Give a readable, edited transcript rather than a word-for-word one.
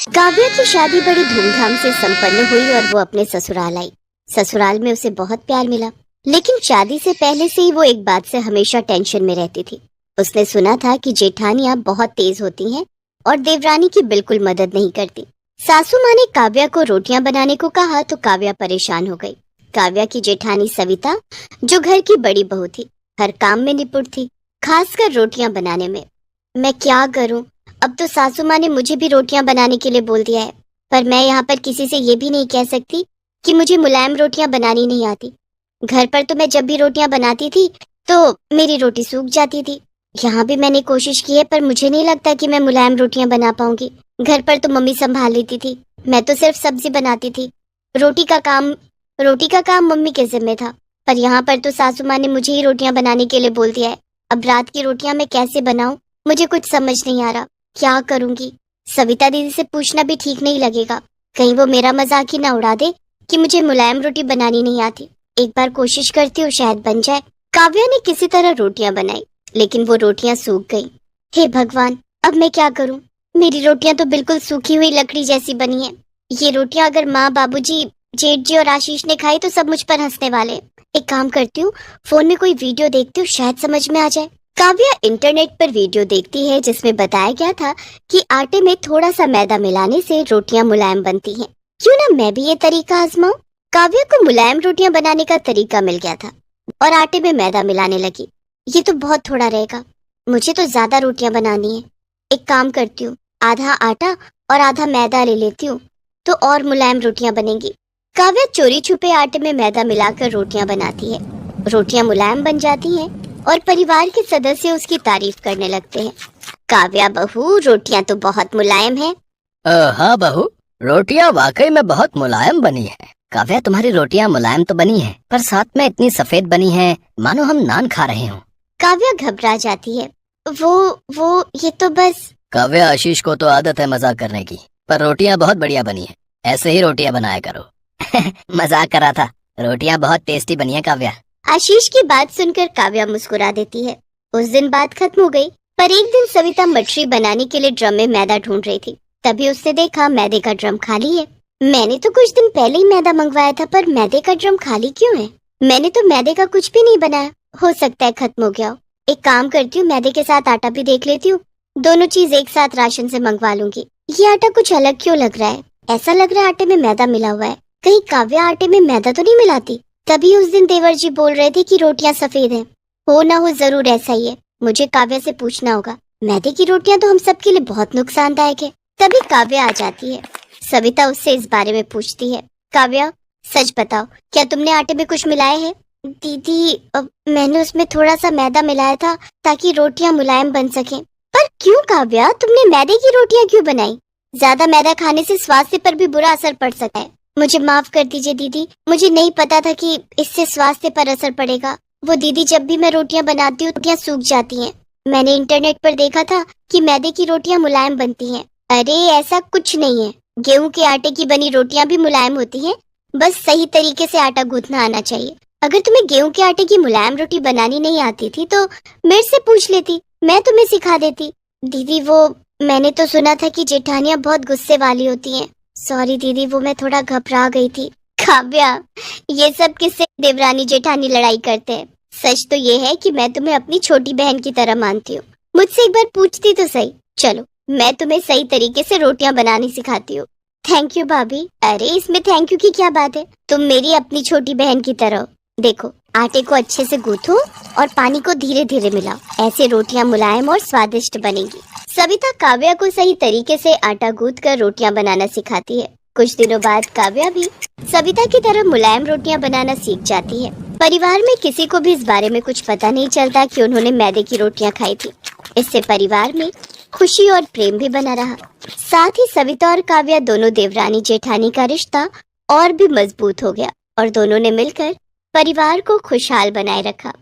काव्या की शादी बड़ी धूमधाम से संपन्न हुई और वो अपने ससुराल आई। ससुराल में उसे बहुत प्यार मिला, लेकिन शादी से पहले से ही वो एक बात से हमेशा टेंशन में रहती थी। उसने सुना था कि जेठानियां बहुत तेज होती हैं और देवरानी की बिल्कुल मदद नहीं करती। सासू माँ ने काव्या को रोटियां बनाने को कहा तो काव्या परेशान हो गई। काव्या की जेठानी सविता, जो घर की बड़ी बहू थी, हर काम में निपुण थी, खासकर रोटियां बनाने में। मैं क्या करूं? अब तो सासू माँ ने मुझे भी रोटियां बनाने के लिए बोल दिया है, पर मैं यहाँ पर किसी से ये भी नहीं कह सकती कि मुझे मुलायम रोटियां बनानी नहीं आती। घर पर तो मैं जब भी रोटियां बनाती थी तो मेरी रोटी सूख जाती थी। यहाँ भी मैंने कोशिश की है, पर मुझे नहीं लगता कि मैं मुलायम रोटियां बना पाऊंगी। घर पर तो मम्मी संभाल लेती थी, मैं तो सिर्फ सब्जी बनाती थी। रोटी का काम मम्मी के जिम्मे था, पर यहाँ पर तो सासू माँ ने मुझे ही रोटियां बनाने के लिए बोल दिया है। अब रात की रोटियां मैं कैसे बनाऊं, मुझे कुछ समझ नहीं आ रहा। क्या करूंगी? सविता दीदी से पूछना भी ठीक नहीं लगेगा, कहीं वो मेरा मजाक ही ना उड़ा दे कि मुझे मुलायम रोटी बनानी नहीं आती। एक बार कोशिश करती हूँ, शायद बन जाए। काव्या ने किसी तरह रोटियां बनाई, लेकिन वो रोटियां सूख गईं। हे भगवान, अब मैं क्या करूं? मेरी रोटियां तो बिल्कुल सूखी हुई लकड़ी जैसी बनी है। ये रोटियां अगर माँ, बाबूजी, जेठ जी और आशीष ने खाई तो सब मुझ पर हंसने वाले। एक काम करती हूँ, फोन में कोई वीडियो देखती हूँ, शायद समझ में आ जाए। काव्या इंटरनेट पर वीडियो देखती है जिसमें बताया गया था कि आटे में थोड़ा सा मैदा मिलाने से रोटियां मुलायम बनती हैं। क्यों ना मैं भी ये तरीका आजमाऊं? काव्या को मुलायम रोटियां बनाने का तरीका मिल गया था और आटे में मैदा मिलाने लगी। ये तो बहुत थोड़ा रहेगा, मुझे तो ज्यादा रोटियां बनानी है। एक काम करती हूँ, आधा आटा और आधा मैदा ले लेती हूँ तो और मुलायम रोटियां बनेंगी। काव्या चोरी छुपे आटे में मैदा मिलाकर रोटियां बनाती है। रोटियां मुलायम बन जाती हैं और परिवार के सदस्य उसकी तारीफ करने लगते हैं। काव्या बहू, रोटियां तो बहुत मुलायम हैं। हाँ बहू, रोटियां वाकई में बहुत मुलायम बनी है। काव्या, तुम्हारी रोटियां मुलायम तो बनी हैं, पर साथ में इतनी सफेद बनी हैं मानो हम नान खा रहे हों। काव्या घबरा जाती है। वो ये तो बस। काव्या, आशीष को तो आदत है मजाक करने की, पर रोटियां बहुत बढ़िया बनी हैं। ऐसे ही रोटियां बनाया करो। मजाक कर रहा था, रोटियां बहुत टेस्टी बनी है काव्या। आशीष की बात सुनकर काव्या मुस्कुरा देती है। उस दिन बात खत्म हो गई, पर एक दिन सविता मछली बनाने के लिए ड्रम में मैदा ढूंढ रही थी। तभी उसने देखा मैदे का ड्रम खाली है। मैंने तो कुछ दिन पहले ही मैदा मंगवाया था, पर मैदे का ड्रम खाली क्यों है? मैंने तो मैदे का कुछ भी नहीं बनाया, हो सकता है खत्म हो गया हो। एक काम करती हूँ, मैदे के साथ आटा भी देख लेती हूँ, दोनों चीज एक साथ राशन से मंगवा लूंगी। ये आटा कुछ अलग क्यों लग रहा है? ऐसा लग रहा है आटे में मैदा मिला हुआ है। कहीं काव्या आटे में मैदा तो नहीं मिलाती? तभी उस दिन देवर जी बोल रहे थे कि रोटियां सफेद हैं। हो ना हो जरूर ऐसा ही है। मुझे काव्या से पूछना होगा। मैदे की रोटियां तो हम सबके लिए बहुत नुकसानदायक है। तभी काव्या आ जाती है। सविता उससे इस बारे में पूछती है। काव्या, सच बताओ, क्या तुमने आटे में कुछ मिलाया है? दीदी, मैंने उसमें थोड़ा सा मैदा मिलाया था ताकि रोटियां मुलायम बन सकें। पर क्यों काव्या, तुमने मैदे की रोटियां क्यों बनाई? ज्यादा मैदा खाने से स्वास्थ्य पर भी बुरा असर पड़ सकता है। मुझे माफ कर दीजिए दीदी, मुझे नहीं पता था कि इससे स्वास्थ्य पर असर पड़ेगा। वो दीदी, जब भी मैं रोटियां बनाती हूँ रोटियां सूख जाती हैं। मैंने इंटरनेट पर देखा था कि मैदे की रोटियां मुलायम बनती हैं। अरे ऐसा कुछ नहीं है, गेहूं के आटे की बनी रोटियां भी मुलायम होती हैं, बस सही तरीके से आटा गूंथना आना चाहिए। अगर तुम्हें गेहूं के आटे की मुलायम रोटी बनानी नहीं आती थी तो मेरे से पूछ लेती, मैं तुम्हें सिखा देती। दीदी, वो मैंने तो सुना था कि जेठानियां बहुत गुस्से वाली होती हैं। सॉरी दीदी, वो मैं थोड़ा घबरा गई थी। काव्या, ये सब किससे देवरानी जेठानी लड़ाई करते हैं? सच तो ये है कि मैं तुम्हें अपनी छोटी बहन की तरह मानती हूँ। मुझसे एक बार पूछती तो सही। चलो, मैं तुम्हें सही तरीके से रोटियां बनानी सिखाती हूँ। थैंक यू भाभी। अरे इसमें थैंक यू की क्या बात है, तुम मेरी अपनी छोटी बहन की तरह हो। देखो, आटे को अच्छे से गूंथो और पानी को धीरे धीरे मिलाओ, ऐसे रोटियां मुलायम और स्वादिष्ट बनेगी। सविता काव्या को सही तरीके से आटा गूंथ कर रोटियां बनाना सिखाती है। कुछ दिनों बाद काव्या भी सविता की तरह मुलायम रोटियां बनाना सीख जाती है। परिवार में किसी को भी इस बारे में कुछ पता नहीं चलता कि उन्होंने मैदे की रोटियां खाई थी। इससे परिवार में खुशी और प्रेम भी बना रहा। साथ ही सविता और काव्या दोनों देवरानी जेठानी का रिश्ता और भी मजबूत हो गया और दोनों ने मिलकर परिवार को खुशहाल बनाए रखा।